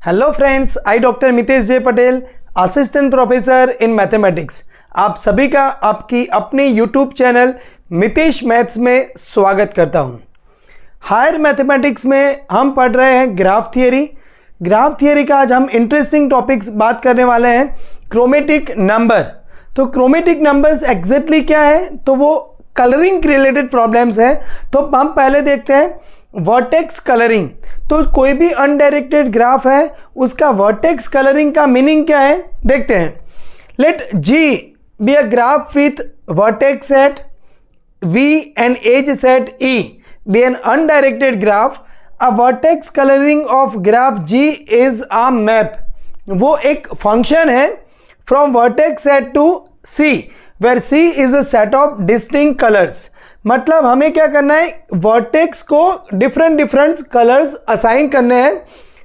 Hello friends, I doctor Mitesh J Patel, assistant professor in mathematics. आप सभी का आपकी अपने यूट्यूब चैनल मितेश मैथ्स में स्वागत करता हूं। हायर मैथमेटिक्स में हम पढ़ रहे हैं ग्राफ थियरी। ग्राफ थियरी का आज हम इंटरेस्टिंग टॉपिक्स बात करने वाले हैं, क्रोमेटिक नंबर। तो क्रोमेटिक नंबर्स एग्जैक्टली क्या है, तो वो कलरिंग रिलेटेड प्रॉब्लम्स है। तो हम पहले देखते हैं वर्टेक्स कलरिंग। तो कोई भी अनडायरेक्टेड ग्राफ है, उसका वर्टेक्स कलरिंग का मीनिंग क्या है देखते हैं। Let G be a graph with vertex set V and edge set E be an undirected graph. A vertex coloring of graph G is a map. वो एक function है from vertex set to C where C is a set of distinct colors. मतलब हमें क्या करना है, vertex को different colours assign करने हैं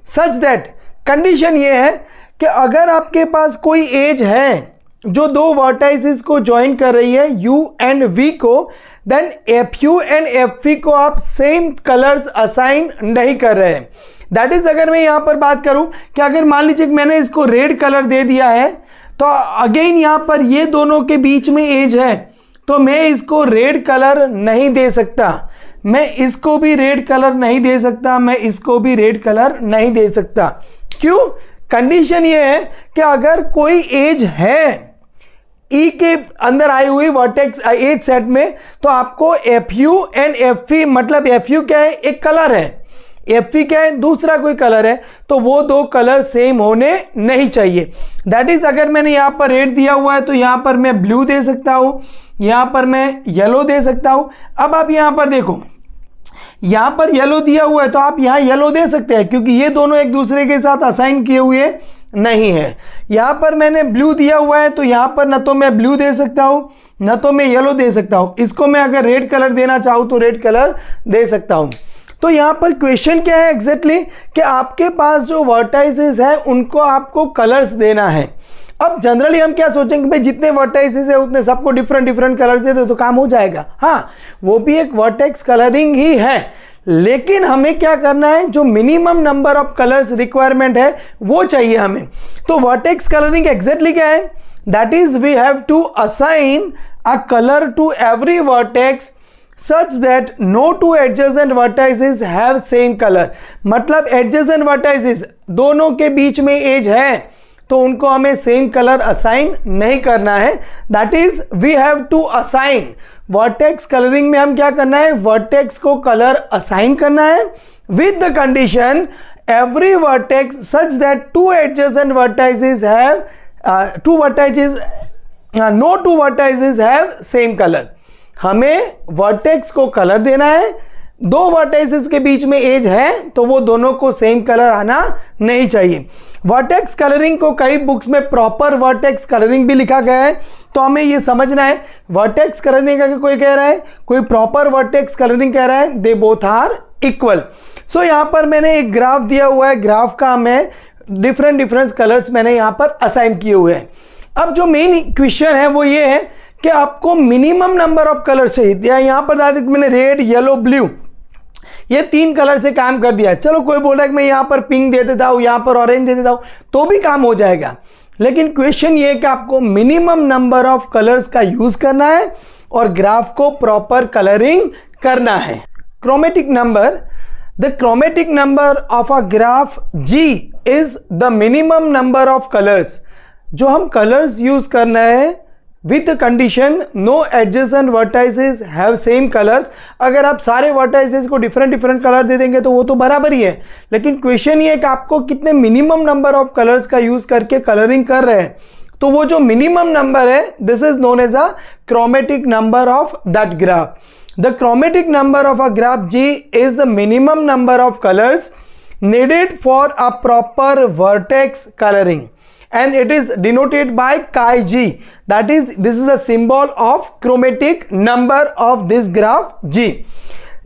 सच दैट कंडीशन ये है कि अगर आपके पास कोई एज है जो दो वर्टाइसेस को ज्वाइन कर रही है U एंड V को, देन FU एंड FV को आप सेम कलर्स असाइन नहीं कर रहे हैं। दैट इज, अगर मैं यहां पर बात करूं कि अगर मान लीजिए कि मैंने इसको रेड कलर दे दिया है, तो अगेन यहां पर ये दोनों के बीच में एज है, तो मैं इसको रेड कलर नहीं दे सकता, मैं इसको भी रेड कलर नहीं दे सकता, मैं इसको भी रेड कलर नहीं दे सकता। क्यों? कंडीशन ये है कि अगर कोई एज है ई के अंदर आई हुई वर्टेक्स एज सेट में, तो आपको FU एंड FV, मतलब FU क्या है, एक कलर है, FV क्या है, दूसरा कोई कलर है, तो वो दो कलर सेम होने नहीं चाहिए। दैट इज, अगर मैंने यहां पर रेड दिया हुआ है तो यहां पर मैं ब्लू दे सकता हूं, यहां पर मैं येलो दे सकता हूं। अब आप यहां पर देखो, यहां पर येलो दिया हुआ है तो आप यहां येलो दे सकते हैं, क्योंकि ये दोनों एक दूसरे के साथ असाइन किए हुए नहीं है। यहां पर मैंने ब्लू दिया हुआ है तो यहां पर न तो मैं ब्लू दे सकता हूं, न तो मैं येलो दे सकता हूं। इसको मैं अगर रेड कलर देना चाहूं तो रेड कलर दे सकता हूं। तो यहां पर क्वेश्चन क्या है एग्जैक्टली, कि आपके पास जो वर्टाइसेस है उनको आपको कलर्स देना है। अब जनरली हम क्या सोचेंगे, भाई जितने वर्टाइसेस है उतने सबको डिफरेंट कलर्स दे दो तो काम हो जाएगा। हाँ, वो भी एक वर्टेक्स कलरिंग ही है, लेकिन हमें क्या करना है, जो minimum number of colours requirement है वो चाहिए हमें। तो वर्टेक्स कलरिंग एग्जैक्टली क्या है, that is we have to assign a colour to every vertex such that no two adjacent vertices have same color। मतलब adjacent vertices दोनों के बीच में एज है तो उनको हमें सेम कलर असाइन नहीं करना है। That is we have to assign. Vertex colouring में हम क्या करना है, वर्टेक्स को कलर असाइन करना है with the condition every vertex such that two adjacent vertices have no two vertices have same colour. हमें वर्टेक्स को कलर देना है, दो वर्टेक्सेस के बीच में एज है तो वो दोनों को सेम कलर आना नहीं चाहिए। वर्टेक्स कलरिंग को कई बुक्स में प्रॉपर वर्टेक्स कलरिंग भी लिखा गया है, तो हमें ये समझना है वर्टेक्स कलरिंग अगर कोई कह रहा है, कोई प्रॉपर वर्टेक्स कलरिंग कह रहा है, दे बोथ आर इक्वल। सो यहां पर मैंने एक ग्राफ दिया हुआ है, ग्राफ का मैं डिफरेंट कलर्स मैंने यहां पर असाइन किए हुए हैं। अब जो मेन क्वेश्चन है वो ये है कि आपको मिनिमम नंबर ऑफ कलर चाहिए। यहां पर मैंने रेड, येलो, ब्लू, ये तीन कलर से काम कर दिया। चलो कोई बोल रहा है कि मैं यहां पर पिंक दे देता हूं, यहां पर ऑरेंज दे देता हूं, तो भी काम हो जाएगा। लेकिन क्वेश्चन ये है कि आपको मिनिमम नंबर ऑफ कलर्स का यूज करना है और ग्राफ को प्रॉपर कलरिंग करना है। Chromatic number, the chromatic number of a graph G is the minimum number of colours. जो हम कलर्स यूज करना है with condition no adjacent vertices have same colours. अगर आप सारे वर्टाइसेस को डिफरेंट कलर दे देंगे तो वो तो बराबर ही है, लेकिन क्वेश्चन ये है कि आपको कितने मिनिमम नंबर ऑफ कलर्स का यूज करके कलरिंग कर रहे हैं। तो वो जो मिनिमम नंबर है, this is known as a chromatic number of that graph. The chromatic number of a graph G is the minimum number of colours needed for a proper vertex coloring, and it is denoted by chi G. That is, this is the symbol of chromatic number of this graph G.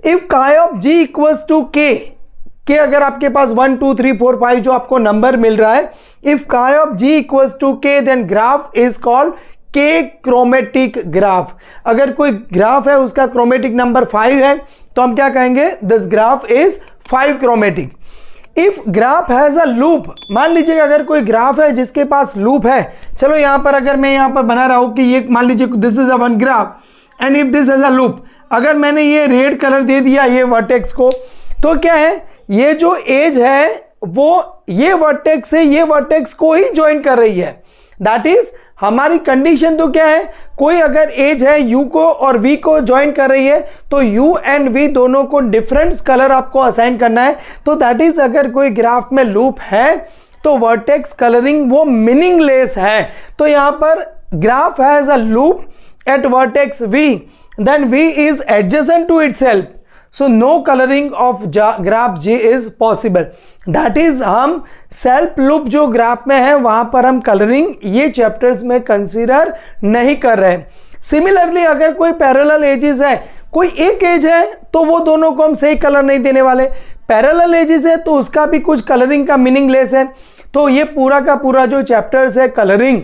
If chi of G equals to K, K अगर आपके पास 1 2 3 4 5 जो आपको number मिल रहा है, if chi of G equals to K, then graph is called K chromatic graph. अगर कोई graph है उसका क्रोमेटिक नंबर 5 है तो हम क्या कहेंगे, this graph is 5 chromatic. If graph has a loop, मान लीजिए अगर कोई ग्राफ है जिसके पास लूप है, चलो यहां पर अगर मैं यहां पर बना रहा हूं कि ये मान लीजिए this is a one graph and if this has a loop, अगर मैंने ये रेड कलर दे दिया ये वर्टेक्स को, तो क्या है, ये जो एज है वो ये वर्टेक्स से ये वर्टेक्स को ही ज्वाइन कर रही है। दैट इज हमारी कंडीशन तो क्या है, कोई अगर एज है u को और v को ज्वाइन कर रही है तो u एंड v दोनों को डिफरेंट कलर आपको असाइन करना है। तो दैट इज अगर कोई ग्राफ में लूप है तो वर्टेक्स कलरिंग वो मीनिंगलेस है। तो यहां पर graph has a loop eight vertex v, then v is adjacent to itself, so no coloring of graph G is possible. That is हम सेल्फ लूप जो ग्राफ में है वहां पर हम कलरिंग ये चैप्टर्स में कंसीडर नहीं कर रहे। सिमिलरली अगर कोई पैरेलल एजेस है, कोई एक एज है तो वो दोनों को हम सही कलर नहीं देने वाले, पैरेलल एजेस है तो उसका भी कुछ कलरिंग का मीनिंगलेस है। तो ये पूरा का पूरा जो चैप्टर्स है कलरिंग,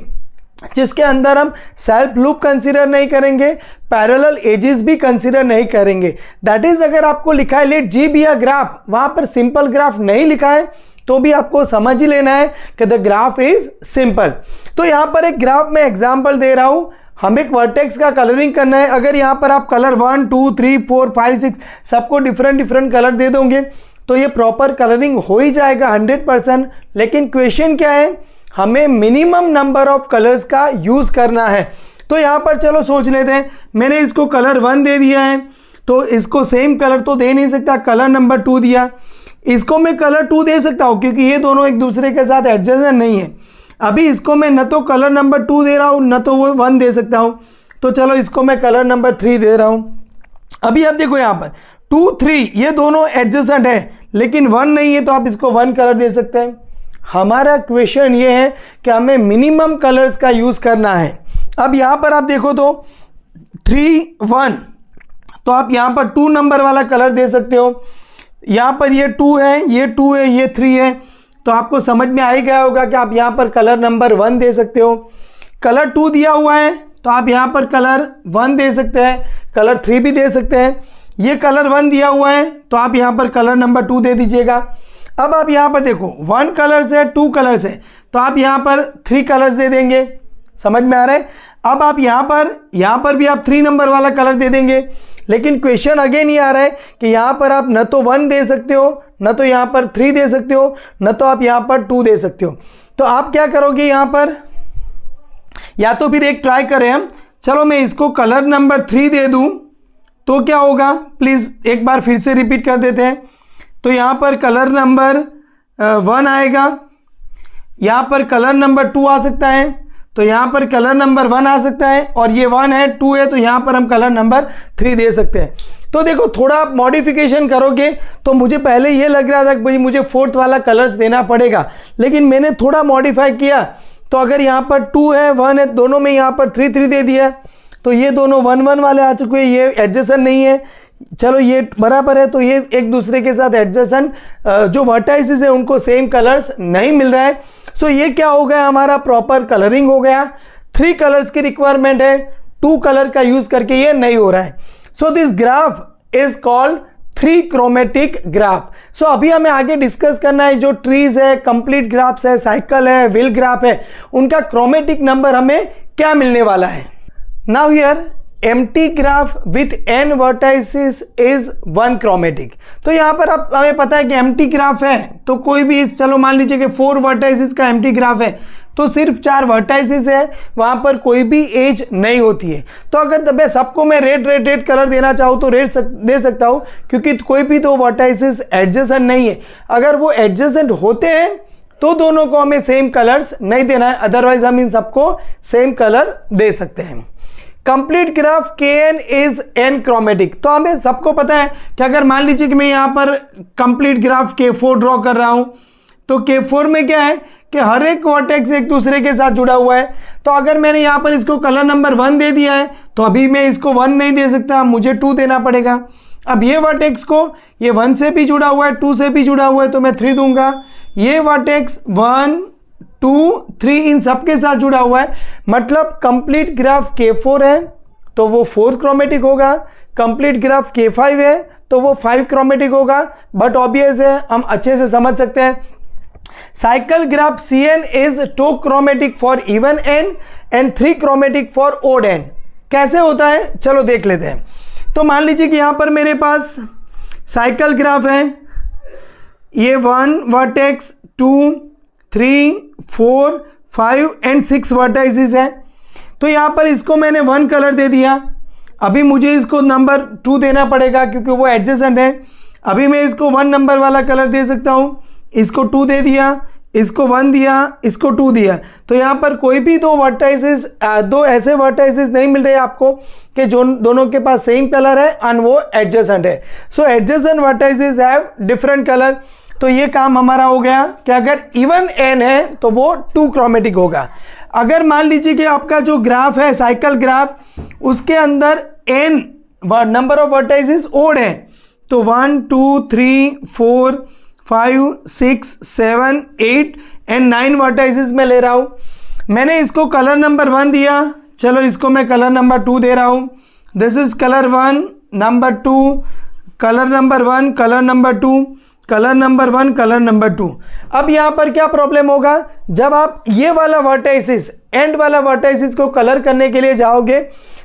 जिसके अंदर हम सेल्फ लूप कंसीडर नहीं करेंगे, पैरेलल एजेस भी कंसीडर नहीं करेंगे। दैट इज अगर आपको लिखा है let G be a graph, वहां पर सिंपल ग्राफ नहीं लिखा है तो भी आपको समझ ही लेना है कि द ग्राफ इज सिंपल। तो यहां पर एक ग्राफ में एग्जांपल दे रहा हूं, हम एक वर्टेक्स का कलरिंग करना है। अगर यहां पर आप कलर 1 2 3 4 5 6 सबको डिफरेंट कलर दे दोगे तो ये प्रॉपर कलरिंग हो ही जाएगा 100%। लेकिन क्वेश्चन क्या है, हमें मिनिमम नंबर ऑफ कलर्स का यूज करना है। तो यहां पर चलो सोच लेते हैं, मैंने इसको कलर 1 दे दिया है तो इसको सेम कलर तो दे नहीं सकता, कलर नंबर 2 दिया, इसको मैं कलर 2 दे सकता हूं क्योंकि ये दोनों एक दूसरे के साथ एडजस्टेंट नहीं है। अभी इसको मैं न तो कलर नंबर 2 दे रहा हूं न तो वो 1 दे सकता हूं, तो चलो इसको मैं कलर नंबर 3 दे रहा हूं। अभी आप देखो यहां पर 2 3 ये दोनों एडजस्टेंट है लेकिन 1 नहीं है तो आप इसको 1 कलर दे सकते हैं। हमारा क्वेश्चन ये है कि हमें मिनिमम कलर्स का यूज करना है। अब यहां पर आप देखो तो 3 1 तो आप यहां पर 2 नंबर वाला कलर दे सकते हो। यहां पर ये 2 है, ये 2 है, ये 3 है, तो आपको समझ में आ ही गया होगा कि आप यहां पर कलर नंबर 1 दे सकते हो। कलर 2 दिया हुआ है तो आप यहां पर कलर 1 दे सकते हैं, कलर 3 भी दे सकते हैं। ये कलर 1 दिया हुआ है तो आप यहां पर कलर नंबर 2 दे दीजिएगा। अब आप यहां पर देखो 1 कलर्स है 2 कलर्स है तो आप यहां पर 3 कलर्स दे देंगे, समझ में आ रहा है। अब आप यहां पर भी आप 3 नंबर वाला कलर दे देंगे। लेकिन क्वेश्चन अगेन ये आ रहा है कि यहां पर आप न तो 1 दे सकते हो, न तो यहां पर 3 दे सकते हो, न तो आप यहां पर 2 दे सकते हो। तो आप क्या करोगे यहां पर, या तो फिर एक ट्राई करें हम, चलो मैं इसको कलर नंबर 3 दे दूं तो क्या होगा, प्लीज एक बार फिर से रिपीट कर देते हैं। तो यहां पर कलर नंबर 1 आएगा, यहां पर कलर नंबर 2 आ सकता है, तो यहां पर कलर नंबर 1 आ सकता है, और ये 1 है 2 है तो यहां पर हम कलर नंबर 3 दे सकते हैं। तो देखो थोड़ा आप मॉडिफिकेशन करोगे तो मुझे पहले ये लग रहा था कि भाई मुझे 4th वाला कलर्स देना पड़ेगा, लेकिन मैंने थोड़ा मॉडिफाई किया। तो अगर यहाँ पर 2 है 1 है दोनों में यहाँ पर 3 3 दे दिया, तो ये दोनों 1 1 वाले आ चुके हैं, ये एडजस्टेंट नहीं है, चलो ये बराबर है, तो ये एक दूसरे के साथ एडजस्टेंट जो वर्टाइसेस है उनको सेम कलर्स नहीं मिल रहा है। सो ये क्या हो गया, हमारा प्रॉपर कलरिंग हो गया। 3 कलर्स की रिक्वायरमेंट है, 2 कलर का यूज करके ये नहीं हो रहा है। So this graph is called 3 chromatic graph. So अभी हमें आगे डिस्कस करना है जो ट्रीज है, कंप्लीट ग्राफ्स है, साइकिल है, व्हील ग्राफ है, उनका क्रोमेटिक नंबर हमें क्या मिलने वाला है। Now here empty graph with n vertices is 1 chromatic. तो यहां पर आप हमें पता है कि एम्प्टी ग्राफ है तो कोई भी, चलो मान लीजिए कि 4 वर्टाइसेस का एम्प्टी ग्राफ है तो सिर्फ 4 वर्टाइसेस है, वहां पर कोई भी एज नहीं होती है। तो अगर सबको मैं रेड कलर देना चाहूँ तो रेड दे सकता हूँ क्योंकि कोई भी 2 वर्टाइसेस एडजेसेंट नहीं है। अगर वो एडजेसेंट होते हैं तो दोनों को हमें सेम कलर्स नहीं देना है, अदरवाइज हम इन सबको सेम कलर दे सकते हैं। Complete graph Kn is n chromatic. तो हमें सबको पता है कि अगर मान लीजिए कि मैं यहां पर कंप्लीट ग्राफ K4 ड्रॉ कर रहा हूं तो K4 में क्या है कि हर एक वर्टेक्स एक दूसरे के साथ जुड़ा हुआ है। तो अगर मैंने यहां पर इसको कलर नंबर 1 दे दिया है तो अभी मैं इसको 1 नहीं दे सकता, मुझे 2 देना पड़ेगा। अब ये वर्टेक्स को ये 1 से भी जुड़ा हुआ है, 2 से भी जुड़ा हुआ है तो मैं 3 दूंगा। ये वर्टेक्स 1 2 3 इन सबके साथ जुड़ा हुआ है, मतलब कंप्लीट ग्राफ K4 है तो वो 4 क्रोमेटिक होगा, कंप्लीट ग्राफ K5 है तो वो 5 क्रोमेटिक होगा, बट ऑब्वियस है, हम अच्छे से समझ सकते हैं। Cycle graph CN is 2 chromatic for even n and 3 chromatic for odd n। कैसे होता है चलो देख लेते हैं। तो मान लीजिए कि यहां पर मेरे पास साइकिल ग्राफ है, ये 1 वर्टेक्स 2 3 4 5 एंड 6 वर्टाइसिस है। तो यहाँ पर इसको मैंने 1 कलर दे दिया, अभी मुझे इसको नंबर 2 देना पड़ेगा क्योंकि वो एडजेसेंट है। अभी मैं इसको 1 नंबर वाला कलर दे सकता हूँ, इसको 2 दे दिया, इसको 1 दिया, इसको 2 दिया। तो यहाँ पर कोई भी दो ऐसे वर्टाइसिस नहीं मिल रहे आपको कि जो दोनों के पास सेम कलर है एंड वो एडजेसेंट है। So adjacent vertices have different colour. तो ये काम हमारा हो गया कि अगर इवन n है तो वो 2 क्रोमेटिक होगा। अगर मान लीजिए कि आपका जो ग्राफ है साइकिल ग्राफ, उसके अंदर n number of vertices odd है, तो 1 2 3 4 5 6 7 8 एंड 9 वर्टाइसिस में ले रहा हूं। मैंने इसको कलर नंबर 1 दिया, चलो इसको मैं कलर नंबर 2 दे रहा हूं। This is colour 1 number 2, colour number 1 colour number 2, colour number 1 colour number 2। अब यहाँ पर क्या प्रॉब्लम होगा, जब आप ये वाला वर्टाइसिस एंड वाला वर्टाइसिस को कलर करने के लिए जाओगे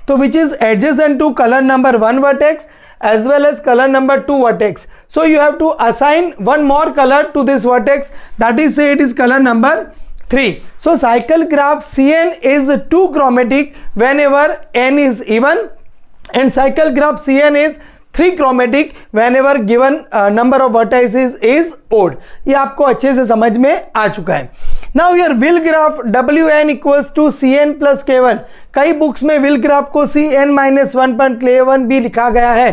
तो which is adjacent to colour number 1 vertex as well as color number 2 vertex. So you have to assign one more color to this vertex, that is say it is color number 3. So cycle graph CN is 2 chromatic whenever n is even and cycle graph CN is 3 chromatic whenever given number of vertices is odd. ये आपको अच्छे से समझ में आ चुका है। Now your will graph Wn equals to Cn plus K1। कई books में will ग्राफ को Cn minus 1 पर K1 भी लिखा गया है,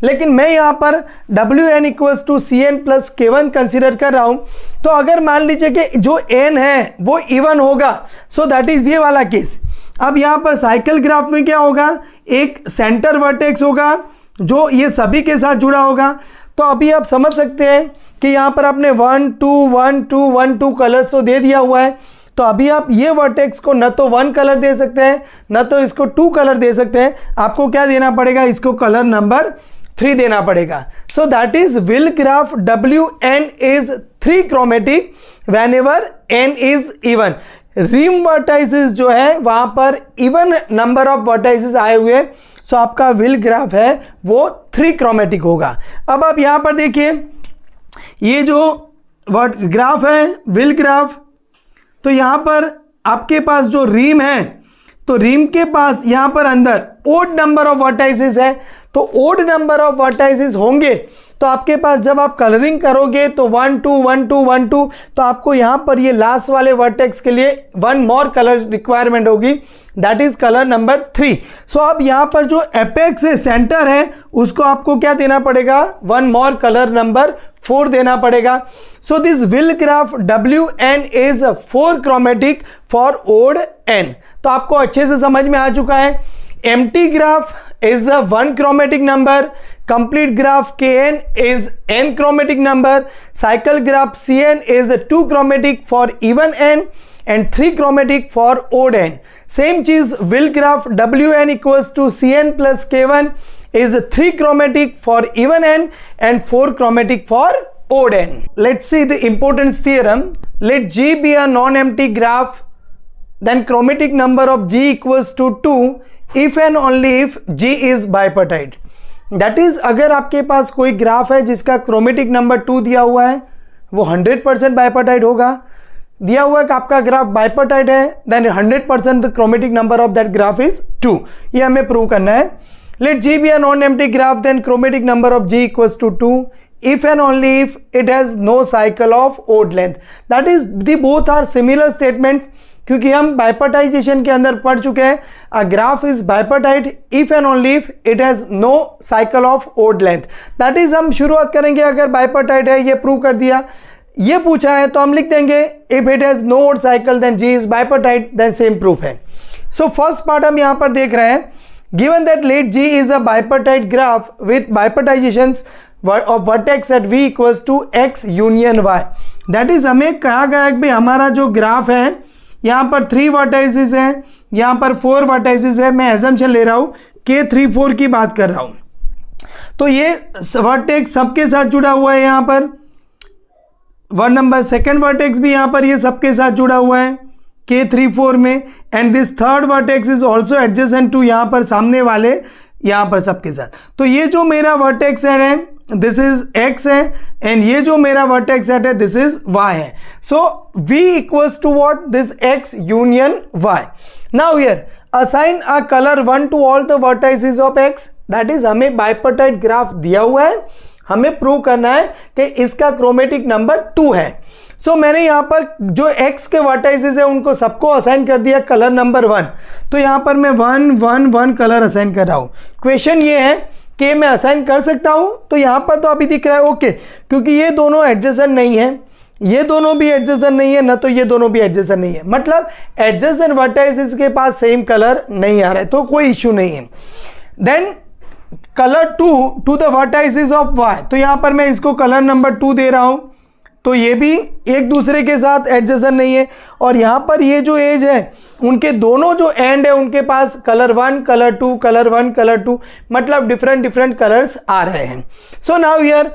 लेकिन मैं यहाँ पर Wn equals to Cn plus K1 consider कर रहा हूँ। तो अगर मान लीजिए कि जो n है वो इवन होगा, सो दैट इज ये वाला केस। अब यहाँ पर साइकिल ग्राफ में क्या होगा, एक सेंटर वर्टेक्स होगा जो ये सभी के साथ जुड़ा होगा। तो अभी आप समझ सकते हैं कि यहाँ पर आपने 1 2 1 2 1 2 कलर्स तो दे दिया हुआ है। तो अभी आप ये वर्टेक्स को न तो 1 कलर दे सकते हैं, न तो इसको 2 कलर दे सकते हैं। आपको क्या देना पड़ेगा, इसको कलर नंबर 3 देना पड़ेगा। So that is wheel graph Wn is 3 chromatic whenever n is even. Rim vertices जो है वहां पर इवन नंबर ऑफ वर्टाइसिस आए हुए, सो आपका विल ग्राफ है वो 3 क्रोमेटिक होगा। अब आप यहां पर देखिए, ये जो ग्राफ है विल ग्राफ, तो यहां पर आपके पास जो रिम है, तो रिम के पास यहां पर अंदर ओड नंबर ऑफ वर्टाइसिस है। तो ओड नंबर ऑफ वर्टाइसिस होंगे तो आपके पास जब आप कलरिंग करोगे तो 1 2 1 2 1 2, तो आपको यहां पर ये लास्ट वाले वर्टेक्स के लिए 1 मोर कलर रिक्वायरमेंट होगी, दैट इज कलर नंबर 3। सो अब यहां पर जो एपेक्स है, सेंटर है, उसको आपको क्या देना पड़ेगा, 1 मोर कलर नंबर 4 देना पड़ेगा। So this wheel graph Wn is 4 chromatic for odd n। तो आपको अच्छे से समझ में आ चुका है। Empty graph is a 1 chromatic number, complete graph Kn is n chromatic number, cycle graph Cn is 2 chromatic for even n and 3 chromatic for odd n. Same चीज will graph Wn equals to Cn plus K1 is 3 chromatic for even n and 4 chromatic for odd n. Let's see the importance theorem. Let G be a non-empty graph, then chromatic number of G equals to 2 if and only if G is bipartite. That is, अगर आपके पास कोई graph है जिसका chromatic number 2 दिया हुआ है, वो 100% bipartite होगा। दिया हुआ है कि आपका ग्राफ बाइपार्टाइट है, then 100% the chromatic number of that graph is 2। ये हमें प्रूव करना है। Let G be a non-empty graph, then chromatic number of G equals to 2 if and only if it has no cycle of odd length. That is, the both are similar statements, क्योंकि हम बाइपार्टाइजेशन के अंदर पढ़ चुके हैं। A graph is bipartite if and only if it has no cycle of odd length. That is, हम शुरुआत करेंगे, अगर बाइपार्टाइट है, ये प्रूव कर दिया, ये पूछा है तो हम लिख देंगे if it has no odd cycle then G is bipartite, then same proof है। सो फर्स्ट पार्ट हम यहां पर देख रहे हैं, given that let G is a bipartite graph with bipartitions of vertex at v equals to x union y। That is, हमें कहा गया है कि हमारा जो ग्राफ है यहाँ पर 3 वर्टाइसिस हैं, यहाँ पर 4 वर्टाइसिस है। मैं एजम्पशन ले रहा हूँ कि 3 4 की बात कर रहा हूँ। तो ये वर्टेक्स सबके साथ जुड़ा हुआ है यहाँ पर 1 नंबर, सेकेंड वर्टेक्स भी यहाँ पर ये सबके साथ जुड़ा हुआ है K3 4 में, and this third vertex is also adjacent to यहाँ पर सामने वाले यहाँ पर सबके साथ। तो ये जो मेरा वर्टेक्स है दिस इज x है, एंड ये जो मेरा वर्टेक्स है दिस इज y है। So v equals to what, this x union y। Now here assign a colour 1 to all the vertices of x, that is हमें bipartite graph दिया हुआ है, हमें प्रूव करना है कि इसका क्रोमेटिक नंबर 2 है। सो मैंने यहाँ पर जो x के वर्टाइसेस है उनको सबको असाइन कर दिया कलर नंबर 1। तो यहाँ पर मैं 1 1 1 कलर असाइन कर रहा हूँ। क्वेश्चन ये है कि मैं असाइन कर सकता हूँ, तो यहाँ पर तो अभी दिख रहा है ओके, क्योंकि ये दोनों एडजेसेंट नहीं है, ये दोनों भी एडजेसेंट नहीं है, ना तो ये दोनों भी एडजेसेंट नहीं है, मतलब एडजेसेंट वर्टाइसेस के पास सेम कलर नहीं आ रहा है, तो कोई इश्यू नहीं है। Then colour 2 to the vertices of y, तो यहाँ पर मैं इसको कलर नंबर 2 दे रहा हूँ, तो ये भी एक दूसरे के साथ एडजेसेंट नहीं है। और यहाँ पर ये जो एज है उनके दोनों जो एंड है उनके पास कलर 1 कलर 2 कलर 1 कलर 2, मतलब डिफरेंट कलर्स आ रहे हैं। So now here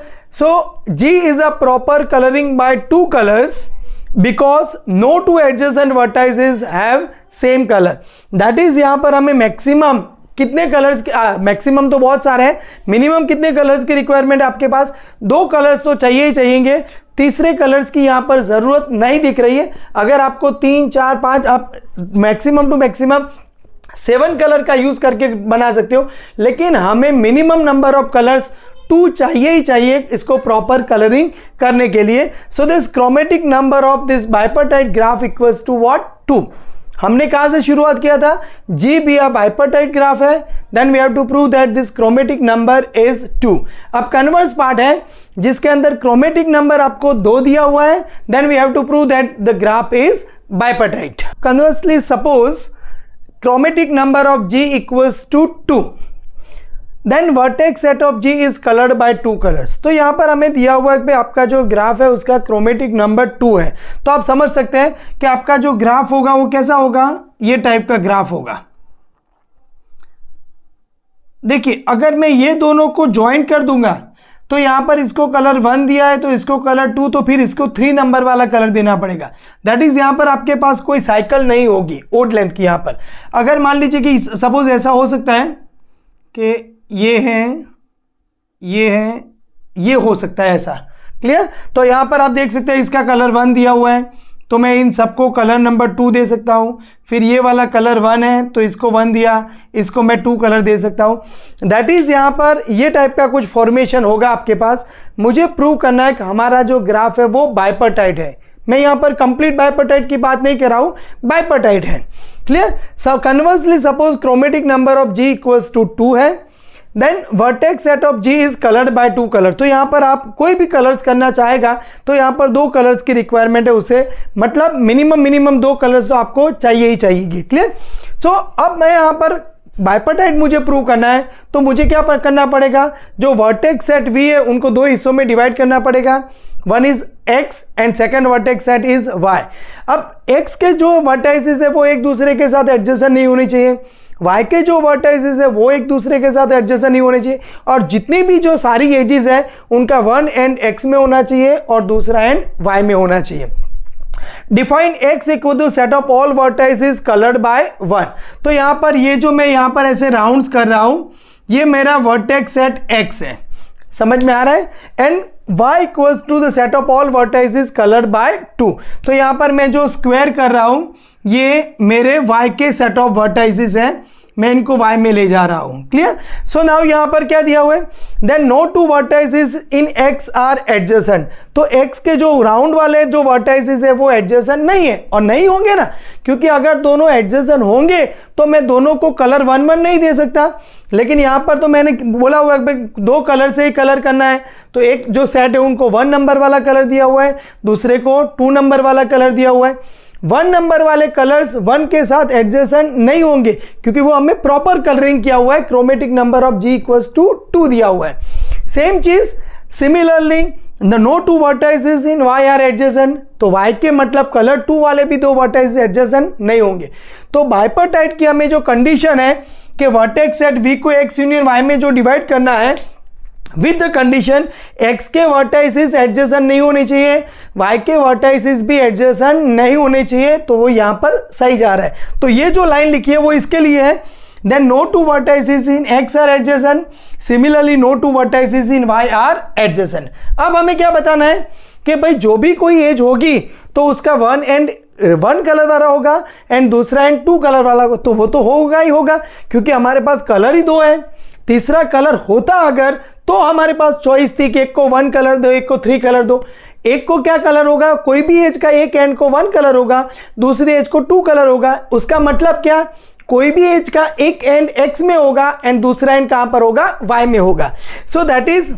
G is a proper colouring by 2 colours because no 2 adjacent vertices have same colour. That is यहाँ पर हमें मैक्सिमम कितने कलर्स के, मैक्सिमम तो बहुत सारे हैं, मिनिमम कितने कलर्स की रिक्वायरमेंट है आपके पास, 2 कलर्स तो चाहिए ही चाहिए, तीसरे कलर्स की यहाँ पर ज़रूरत नहीं दिख रही है। अगर आपको 3 4 5 आप मैक्सिमम टू मैक्सिमम 7 कलर का यूज़ करके बना सकते हो, लेकिन हमें मिनिमम नंबर ऑफ कलर्स 2 चाहिए ही चाहिए इसको प्रॉपर कलरिंग करने के लिए। So this chromatic number of this bipartite graph equals to what, 2। हमने कहाँ से शुरुआत किया था, G भी अब बाइपर्टाइट ग्राफ है, then we have to prove that this chromatic number is 2। अब कन्वर्स पार्ट है जिसके अंदर क्रोमेटिक नंबर आपको 2 दिया हुआ है, then we have to prove that the graph is bipartite. Conversely suppose chromatic number of G equals to 2, then vertex set of G is coloured by 2 colours. तो यहाँ पर हमें दिया हुआ है कि आपका जो ग्राफ है उसका क्रोमेटिक नंबर 2 है, तो आप समझ सकते हैं कि आपका जो ग्राफ होगा वो कैसा होगा, ये टाइप का ग्राफ होगा। देखिए अगर मैं ये दोनों को ज्वाइन कर दूंगा तो यहाँ पर इसको कलर 1 दिया है तो इसको कलर 2, तो फिर इसको 3 नंबर वाला कलर देना पड़ेगा। दैट इज यहाँ पर आपके पास कोई साइकिल नहीं होगी ओड लेंथ की। यहाँ पर अगर मान लीजिए कि सपोज ऐसा हो सकता है कि ये है, ये हो सकता है ऐसा, क्लियर। तो यहाँ पर आप देख सकते हैं इसका कलर 1 दिया हुआ है, तो मैं इन सबको कलर नंबर 2 दे सकता हूँ। फिर ये वाला कलर 1 है तो इसको 1 दिया, इसको मैं 2 कलर दे सकता हूँ। दैट इज़ यहाँ पर ये टाइप का कुछ फॉर्मेशन होगा आपके पास। मुझे प्रूव करना है कि हमारा जो ग्राफ है वो बाइपर्टाइट है। मैं यहाँ पर कंप्लीट बाइपर्टाइट की बात नहीं कर रहा हूँ, बाइपर्टाइट है, clear. So conversely suppose chromatic number of G equals to 2 है, then vertex set of G is coloured by 2 colour. तो यहाँ पर आप कोई भी कलर्स करना चाहेगा तो यहाँ पर 2 कलर्स की रिक्वायरमेंट है उसे, मतलब मिनिमम 2 कलर्स तो आपको चाहिए ही चाहिए, क्लियर। तो अब मैं यहाँ पर बाइपर्टाइट मुझे प्रूव करना है तो मुझे क्या करना पड़ेगा, जो वर्टेक्स सेट V है उनको 2 हिस्सों में डिवाइड करना पड़ेगा। One is x and second vertex set is y। अब x के जो वर्टाइसेस है वो एक दूसरे के साथ एडजेसेंट नहीं होनी चाहिए, y के जो वर्टाइसेस है वो एक दूसरे के साथ एडजेसेंट नहीं होने चाहिए, और जितनी भी जो सारी एजेस है उनका वन एंड x में होना चाहिए और दूसरा एंड y में होना चाहिए। Define x equal to set of all vertices coloured by 1। तो यहाँ पर ये जो मैं यहाँ पर ऐसे राउंड्स कर रहा हूँ ये मेरा वर्टेक्स सेट x है, समझ में आ रहा है, and y equals to the set of all vertices coloured by 2। तो यहाँ पर मैं जो स्क्वायर कर रहा हूँ ये मेरे y के सेट ऑफ वर्टाइसेस हैं, मैं इनको y में ले जा रहा हूं, क्लियर। सो नाउ यहां पर क्या दिया हुआ है, then no 2 vertices in x are adjacent. तो x के जो राउंड वाले जो वर्टाइसेस है वो एडजेसेंट नहीं है, और नहीं होंगे ना, क्योंकि अगर दोनों एडजेसेंट होंगे तो मैं दोनों को कलर 1 1 नहीं दे सकता। लेकिन यहां पर तो मैंने बोला हुआ है 2 कलर से ही कलर करना है, तो एक जो सेट है उनको 1 नंबर वाला कलर दिया हुआ है, दूसरे को 2 नंबर वाला कलर दिया हुआ है। 1 नंबर वाले कलर्स 1 के साथ एडजेसेंट नहीं होंगे क्योंकि वो हमें प्रॉपर कलरिंग किया हुआ है, chromatic number of G equals to 2 दिया हुआ है। सेम चीज similarly the no 2 vertices in y are adjacent, तो y के मतलब कलर 2 वाले भी 2 वर्टाइसेस एडजेसेंट नहीं होंगे। तो बाइपर्टाइट की हमें जो कंडीशन है कि वर्टेक्स सेट V को x यूनियन y में जो डिवाइड करना है विद द कंडीशन x के वर्टाइसिस एडजेसेंट नहीं होने चाहिए, y के वर्टाइसिस भी एडजेसेंट नहीं होने चाहिए, तो वो यहाँ पर सही जा रहा है। तो ये जो लाइन लिखी है वो इसके लिए है। Then no two vertices in x are adjacent, similarly no two vertices in y are adjacent. अब हमें क्या बताना है कि भाई जो भी कोई एज होगी तो उसका वन एंड वन कलर वाला होगा एंड दूसरा एंड टू कलर वाला होगा, तो वो तो होगा ही होगा क्योंकि हमारे पास कलर ही दो है। तीसरा कलर होता अगर तो हमारे पास चॉइस थी कि एक को वन कलर दो, एक को थ्री कलर दो। एक को क्या कलर होगा, कोई भी एज का एक एंड को वन कलर होगा, दूसरी एज को टू कलर होगा। उसका मतलब क्या, कोई भी एज का एक एंड एक्स में होगा एंड दूसरा एंड कहां पर होगा, वाई में होगा। सो that is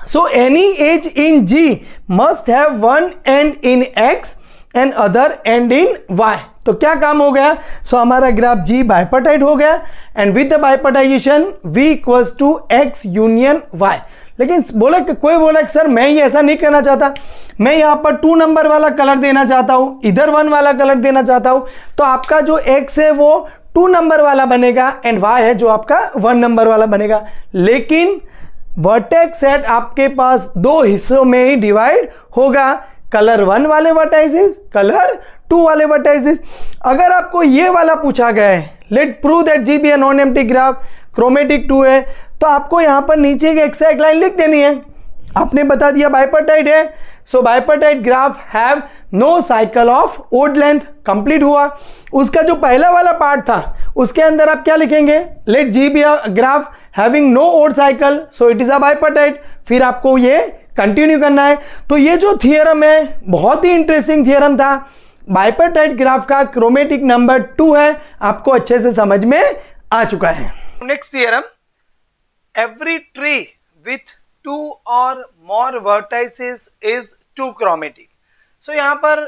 So any age in G must have one end in X and other end in Y. तो क्या काम हो गया, सो हमारा ग्राफ G बाइपर्टाइट हो गया and with the bipartition V equals to X union Y। लेकिन बोला कि कोई बोला कि सर मैं ये ऐसा नहीं करना चाहता, मैं यहाँ पर 2 नंबर वाला कलर देना चाहता हूँ, इधर 1 वाला कलर देना चाहता हूँ, तो आपका जो X है वो 2 नंबर वाला बनेगा एंड Y है जो आपका 1 नंबर वाला बनेगा। लेकिन वर्टेक्स सेट आपके पास 2 हिस्सों में ही डिवाइड होगा, कलर 1 वाले वर्टाइसिस, कलर 2 वाले वर्टाइसिस। अगर आपको ये वाला पूछा गया है, let prove that G be a non empty graph chromatic 2 है, तो आपको यहां पर नीचे की एक्सैक्ट लाइन लिख देनी है। आपने बता दिया बाइपर्टाइट है, so bipartite graph have no cycle of odd length, complete हुआ। उसका जो पहला वाला पार्ट था उसके अंदर आप क्या लिखेंगे, let G be a graph having no odd cycle, so it is a bipartite. फिर आपको ये कंटिन्यू करना है। तो ये जो थियरम है बहुत ही इंटरेस्टिंग थियरम था, बाइपर्टाइट ग्राफ का क्रोमेटिक नंबर 2 है, आपको अच्छे से समझ में आ चुका है। Next theorem, every tree with 2 और मोर वर्टाइसेस इज 2 क्रोमेटिक। सो यहाँ पर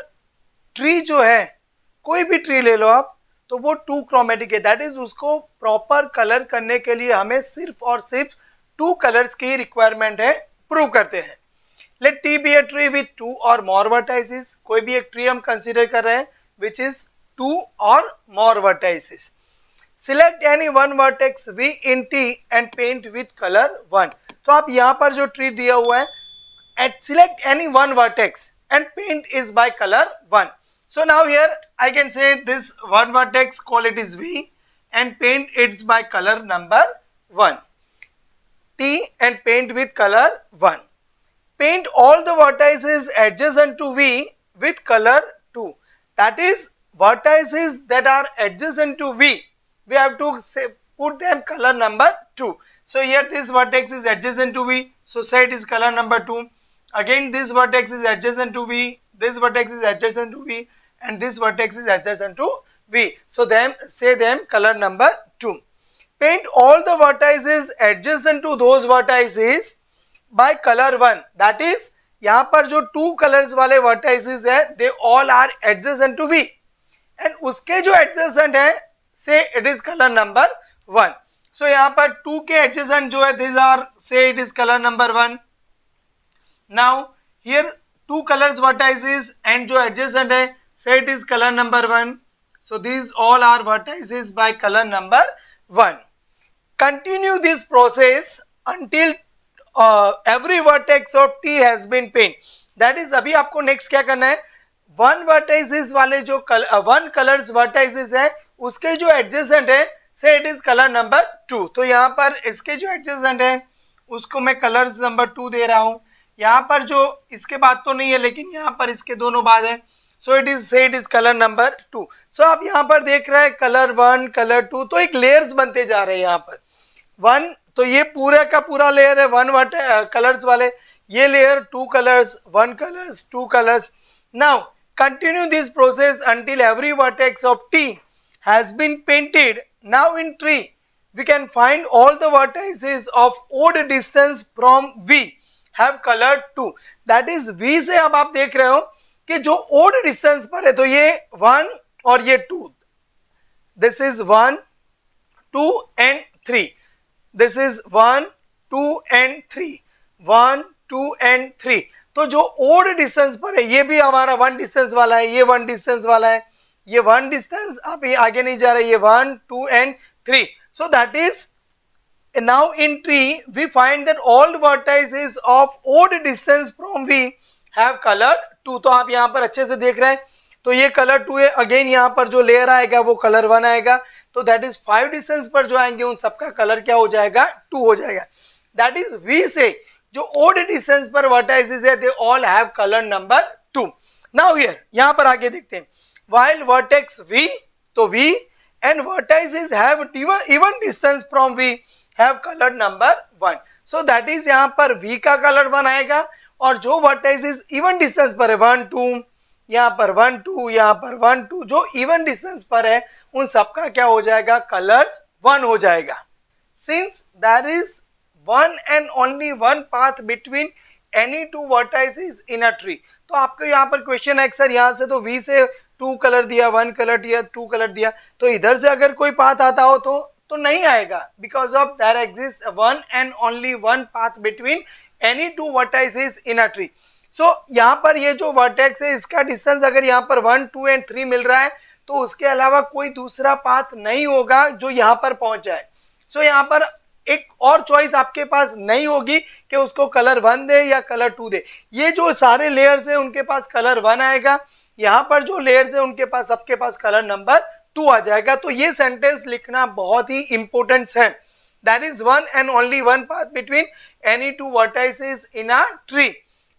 ट्री जो है, कोई भी ट्री ले लो आप, तो वो 2 क्रोमेटिक है। दैट इज उसको प्रॉपर कलर करने के लिए हमें सिर्फ और सिर्फ 2 कलर्स की रिक्वायरमेंट है, प्रूव करते हैं। Let T be a tree with 2 और मोर वर्टाइसेस, कोई भी एक ट्री हम कंसीडर कर रहे हैं विच इज 2 और more vertices. Select any one vertex V in T and paint with colour 1। तो आप यहाँ पर जो ट्री दिया हुआ है, at select any one vertex and paint is by colour 1। So now here I can say this one vertex, call it is V and paint it by color number 1. T and paint with color 1. Paint all the vertices adjacent to V with color 2. That is vertices that are adjacent to V, we have to say, put them color number 2. So here this vertex is adjacent to V, so say it is color number 2. Again this vertex is adjacent to V, this vertex is adjacent to V, and this vertex is adjacent to V. So then say them color number 2. Paint all the vertices adjacent to those vertices by color 1. That is यहाँ पर जो 2 colors वाले vertices है, they all are adjacent to V. And उसके जो adjacent है, say it is color number 1. So यहाँ पर 2 के adjacent जो है, these are, say it is color number 1. Now here 2 colors vertices and जो adjacent है, say it is color number 1. So these all are vertices by color number 1. Continue this process until every vertex of T has been painted. That is अभी आपको next क्या करना है, 1 vertices वाले जो 1 colors vertices है उसके जो adjacent है, say it is color number 2. तो यहाँ पर इसके जो adjacent है उसको मैं colors number 2 दे रहा हूँ। यहाँ पर जो इसके बाद तो नहीं है लेकिन यहाँ पर इसके दोनों बाद है, so it is, say it is color number 2. so आप यहाँ पर देख रहे हैं color 1 color 2, तो एक layers बनते जा रहे हैं। यहाँ पर 1 तो ये पूरा का पूरा लेयर है 1 कलर्स वाले, ये layer 2 colours 1 colours 2 colours. now continue this process until every vertex of T has been painted. now in tree we can find all the vertices of odd distance from V have color 2. that is V से अब आप देख रहे हो कि जो odd distance पर है, तो ये 1 और ये 2, this is 1 2 and 3, this is 1 2 and 3, 1 2 and 3। तो जो ओड डिस्टेंस पर है ये भी हमारा 1 डिस्टेंस वाला है, ये 1 डिस्टेंस वाला है, ये 1 डिस्टेंस, अभी आगे नहीं जा रहा है, ये 1 2 and 3। So that is Now in tree we find that all vertices of odd distance from V have colored 2. तो आप यहाँ पर अच्छे से देख रहे हैं, तो ये कलर 2 है. अगेन यहाँ पर जो लेयर आएगा वो कलर 1 आएगा, तो दैट इज 5 डिस्टेंस पर जो आएंगे उन सबका कलर क्या हो जाएगा, 2 हो जाएगा. दैट इज V से जो ओड डिस्टेंस पर वर्टाइसेस है they all have colour number 2. Now here यहाँ पर आगे देखते हैं. व्हाइल वर्टेक्स V, तो V and vertices have even distance from V have colour number 1. So that is यहाँ पर V का कलर 1 आएगा, और जो वर्टाइसेस इवन डिस्टेंस पर है 1 2, यहाँ पर 1 2, यहाँ पर 1 2, जो इवन डिस्टेंस पर है उन सबका क्या हो जाएगा, कलर्स 1 हो जाएगा. Since there is one and only one path between any two vertices in a tree. तो आपको यहाँ पर क्वेश्चन है सर यहाँ से तो V से 2 कलर दिया, 1 कलर दिया, 2 कलर दिया, तो इधर से अगर कोई पाथ आता हो तो नहीं आएगा, because of there exist one and only one path between any two vertices in a tree. So यहाँ पर ये जो वर्टेक्स है इसका डिस्टेंस अगर यहाँ पर 1 2 एंड 3 मिल रहा है तो उसके अलावा कोई दूसरा पाथ नहीं होगा जो यहाँ पर पहुंच जाए. सो यहाँ पर एक और चॉइस आपके पास नहीं होगी कि उसको कलर 1 दे या कलर 2 दे. ये जो सारे लेयर्स है उनके पास कलर 1 आएगा, यहाँ पर जो लेयर्स है उनके पास सबके पास कलर नंबर 2 आ जाएगा. तो ये सेंटेंस लिखना बहुत ही इंपॉर्टेंट है. That is one and only one path between any two vertices in a tree.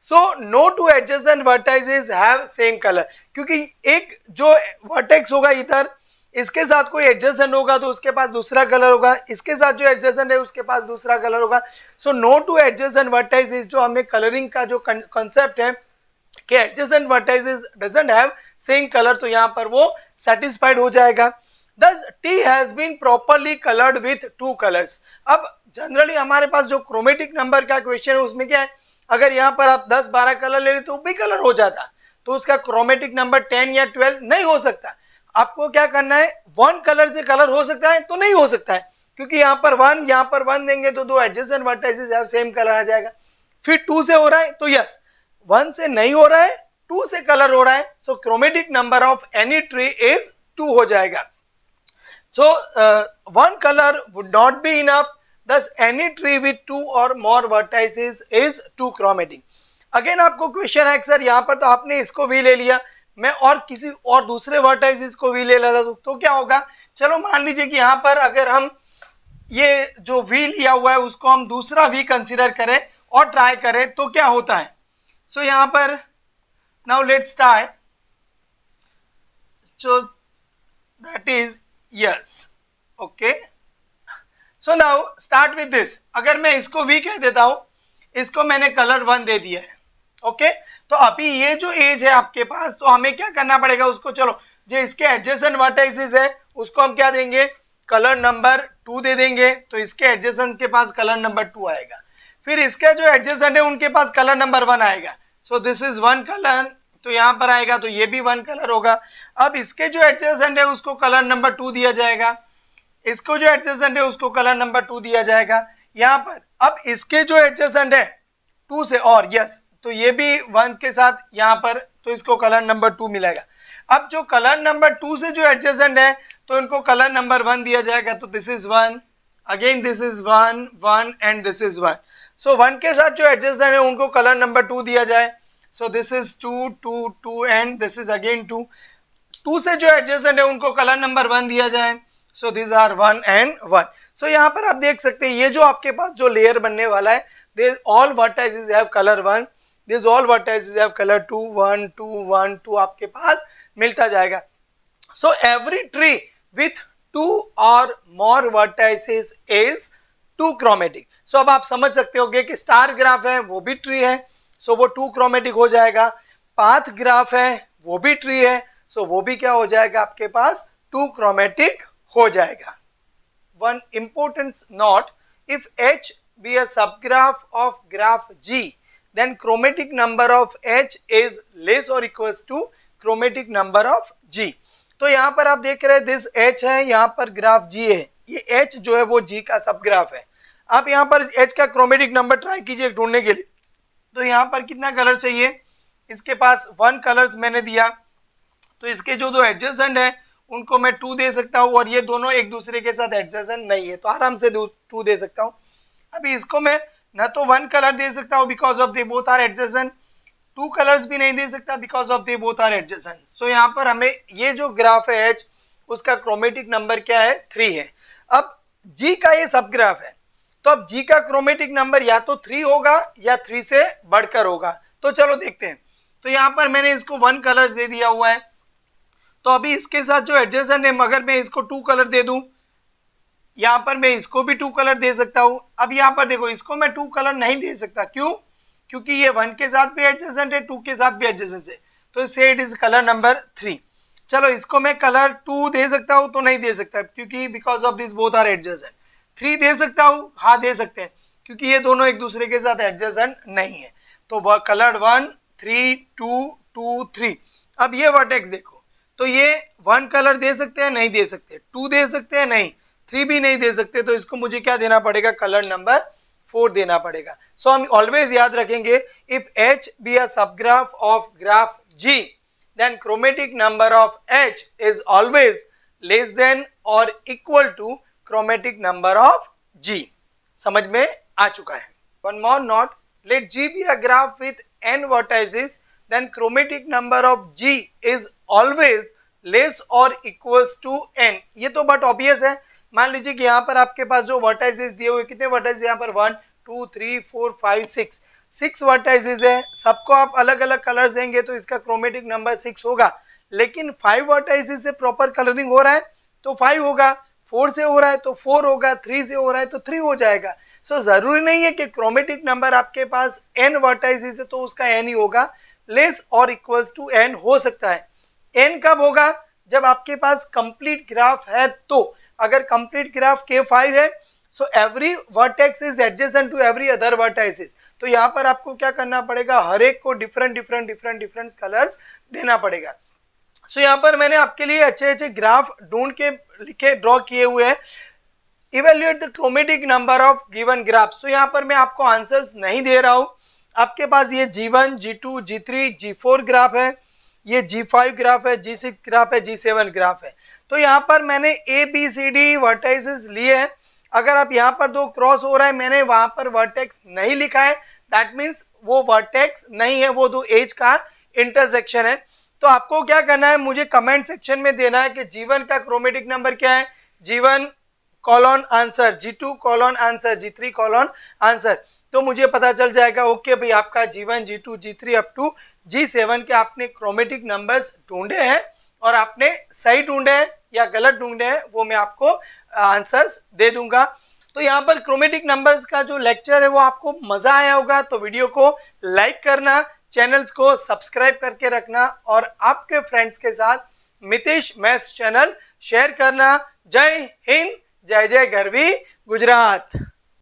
So no two adjacent vertices have same colour, क्योंकि एक जो वर्टेक्स होगा इधर इसके साथ कोई एडजेसेंट होगा तो उसके पास दूसरा कलर होगा, इसके साथ जो एडजेसेंट है उसके पास दूसरा कलर होगा. So no two adjacent vertices, जो हमें कलरिंग का जो कंसेप्ट है कि adjacent vertices doesn't have same colour, तो यहाँ पर वो सेटिस्फाइड हो जाएगा. Thus T has been properly colored with 2 colors. अब जनरली हमारे पास जो क्रोमेटिक नंबर का क्वेश्चन है उसमें क्या है, अगर यहाँ पर आप 10-12 कलर ले लेते तो भी कलर हो जाता, तो उसका क्रोमेटिक नंबर 10 या 12 नहीं हो सकता. आपको क्या करना है, 1 कलर से कलर हो सकता है तो नहीं हो सकता है, क्योंकि यहाँ पर 1 यहाँ पर 1 देंगे तो 2 adjacent vertices have same colour आ जाएगा. फिर 2 से हो रहा है तो यस, 1 से नहीं हो रहा है 2 से कलर हो रहा है, so chromatic number of any tree is 2 हो जाएगा. So one color would not be enough. Thus any tree with 2 or more vertices is 2 chromatic. Again आपको क्वेश्चन है सर यहाँ पर तो आपने इसको भी ले लिया, मैं और किसी और दूसरे वर्टाइसेस को भी ले लेता तो क्या होगा. चलो मान लीजिए कि यहाँ पर अगर हम ये जो V लिया हुआ है उसको हम दूसरा V कंसिडर करें और ट्राई करें तो क्या होता है. सो यहाँ पर now let's try. So that is yes, okay. So now start with this. अगर मैं इसको V कह देता हूं, इसको मैंने कलर 1 दे दिया है, ओके. तो अभी ये जो एज है आपके पास, तो हमें क्या करना पड़ेगा उसको, चलो जो इसके एडजेसेंट वर्टाइसेस है उसको हम क्या देंगे, कलर नंबर 2 दे देंगे, तो इसके एडजेसेंट के पास कलर नंबर 2 आएगा. फिर इसका जो एडजेसेंट है उनके पास कलर नंबर 1 आएगा, सो दिस इज 1 कलर, तो यहाँ पर आएगा तो ये भी 1 कलर होगा. अब इसके जो एडजेसेंट है उसको कलर नंबर 2 दिया जाएगा, इसको जो एडजेसेंट है उसको कलर नंबर 2 दिया जाएगा यहाँ पर. अब इसके जो एडजेसेंट है 2 से और यस, तो ये भी 1 के साथ यहाँ पर, तो इसको कलर नंबर 2 मिलेगा. अब जो कलर नंबर 2 से जो एडजेसेंट है तो इनको कलर नंबर 1 दिया जाएगा, तो this is 1, again this is 1 1 and this is 1. सो 1 के साथ जो एडजेसेंट है उनको कलर नंबर 2 दिया जाए, so this is 2 2 2 and this is again 2. 2 से जो एडजेसेंट है उनको कलर नंबर 1 दिया जाए, so these are 1 and 1. so यहाँ पर आप देख सकते हैं ये जो आपके पास जो लेयर बनने वाला है, these all vertices have color 1, these all vertices have color 2 1 2 1 2 आपके पास मिलता जाएगा. so every tree with 2 or more vertices is 2 chromatic. so अब आप समझ सकते होगे कि स्टार ग्राफ है वो भी ट्री है, सो वो 2 क्रोमेटिक हो जाएगा. पाथ ग्राफ है वो भी ट्री है, सो वो भी क्या हो जाएगा आपके पास 2 क्रोमेटिक हो जाएगा. One important note, if H be a subgraph of graph G, then chromatic number of H is less or equals to chromatic number of G. तो यहाँ पर आप देख रहे हैं दिस H है, यहाँ पर ग्राफ G है, ये H जो है वो G का सबग्राफ है. आप यहाँ पर H का क्रोमेटिक नंबर ट्राई कीजिए ढूंढने के लिए, तो यहाँ पर कितना कलर चाहिए, इसके पास 1 कलर्स मैंने दिया, तो इसके जो 2 एडजेसेंट है उनको मैं 2 दे सकता हूँ और ये दोनों एक दूसरे के साथ एडजेसेंट नहीं है तो आराम से 2 दे सकता हूँ। अभी इसको मैं ना तो 1 कलर दे सकता हूँ because of they both are adjacent, 2 colours भी नहीं दे सकता because of they both are adjacent. So यहाँ पर हमें ये जो ग्राफ है एच उसका क्रोमेटिक नंबर क्या है 3 है। अब जी का ये सब ग्राफ है तो अब जी का क्रोमेटिक नंबर या तो 3 होगा या 3 से बढ़कर होगा। तो चलो देखते हैं। तो यहाँ पर मैंने इसको 1 कलर्स दे दिया हुआ है तो अभी इसके साथ जो एडजेसेंट है मगर मैं इसको 2 कलर दे दूं, यहाँ पर मैं इसको भी 2 कलर दे सकता हूं। अब यहाँ पर देखो इसको मैं 2 कलर नहीं दे सकता, क्यों? क्योंकि ये 1 के साथ भी एडजेसेंट है 2 के साथ भी एडजेसेंट है तो इससे इट इज कलर नंबर 3। चलो इसको मैं कलर 2 दे सकता हूं तो नहीं दे सकता क्योंकि because of this both are adjacent. 3 दे सकता हूं, हाँ दे सकते हैं क्योंकि ये दोनों एक दूसरे के साथ एडजेसेंट नहीं है। तो वह कलर 1 3 2 2 3। अब ये वर्टेक्स देखो तो ये 1 कलर दे सकते हैं नहीं दे सकते, 2 दे सकते हैं नहीं, 3 भी नहीं दे सकते तो इसको मुझे क्या देना पड़ेगा कलर नंबर 4 देना पड़ेगा। सो हम ऑलवेज याद रखेंगे if H be a subgraph of graph G then chromatic number of H is always less than or equal to chromatic number of G। समझ में आ चुका है। One more note, let G be a graph with n vertices then chromatic number of G is always less or equals to n। ये तो but obvious है। मान लीजिए कि यहाँ पर आपके पास जो वर्टाइसेस दिए हुए, कितने वर्टाइसेस यहाँ पर 1 2 3 4 5 6 वर्टाइसेस है, सबको आप अलग अलग कलर्स देंगे तो इसका क्रोमेटिक नंबर 6 होगा। लेकिन 5 वर्टाइसेस से प्रॉपर कलरिंग हो रहा है तो 5 होगा, 4 से हो रहा है तो 4 होगा, 3 से हो रहा है तो 3 हो जाएगा। सो जरूरी नहीं है कि क्रोमेटिक नंबर आपके पास n वर्टाइसेस है तो उसका n ही होगा, लेस और इक्वल्स टू n हो सकता है। n कब होगा? जब आपके पास कंप्लीट ग्राफ है। तो अगर कंप्लीट ग्राफ K5 है so every vertex is adjacent to every other vertices, तो यहाँ पर आपको क्या करना पड़ेगा, हर एक को डिफरेंट कलर्स देना पड़ेगा। सो यहाँ पर मैंने आपके लिए अच्छे ग्राफ ढूंढ के लिखे ड्रॉ किए हुए हैं। Evaluate the chromatic number of given graph. So यहाँ पर मैं आपको आंसर्स नहीं दे रहा हूँ, आपके पास ये G1 G2 G3 G4 graph है, ये G5 ग्राफ है, G6 ग्राफ है, G7 ग्राफ है। तो यहाँ पर मैंने ABCD वर्टाइसेस लिए हैं। अगर आप यहाँ पर 2 क्रॉस हो रहा है, मैंने वहां पर वर्टेक्स नहीं लिखा है, दैट मीन्स वो वर्टेक्स नहीं है, वो 2 एज का इंटरसेक्शन है। तो आपको क्या करना है, मुझे कमेंट सेक्शन में देना है कि G1 का क्रोमेटिक नंबर क्या है, G1 colon answer, G2 colon answer, G3 colon answer. तो मुझे पता चल जाएगा ओके भाई आपका G1 G2 G3 up to G7 के आपने क्रोमेटिक नंबर्स ढूंढे हैं और आपने सही ढूंढे हैं या गलत ढूंढे हैं वो मैं आपको आंसर्स दे दूंगा। तो यहाँ पर क्रोमेटिक नंबर्स का जो लेक्चर है वो आपको मजा आया होगा, तो वीडियो को लाइक करना, चैनल्स को सब्सक्राइब करके रखना और आपके फ्रेंड्स के साथ मितेश मैथ्स चैनल शेयर करना। जय हिंद, जय जय गरवी गुजरात।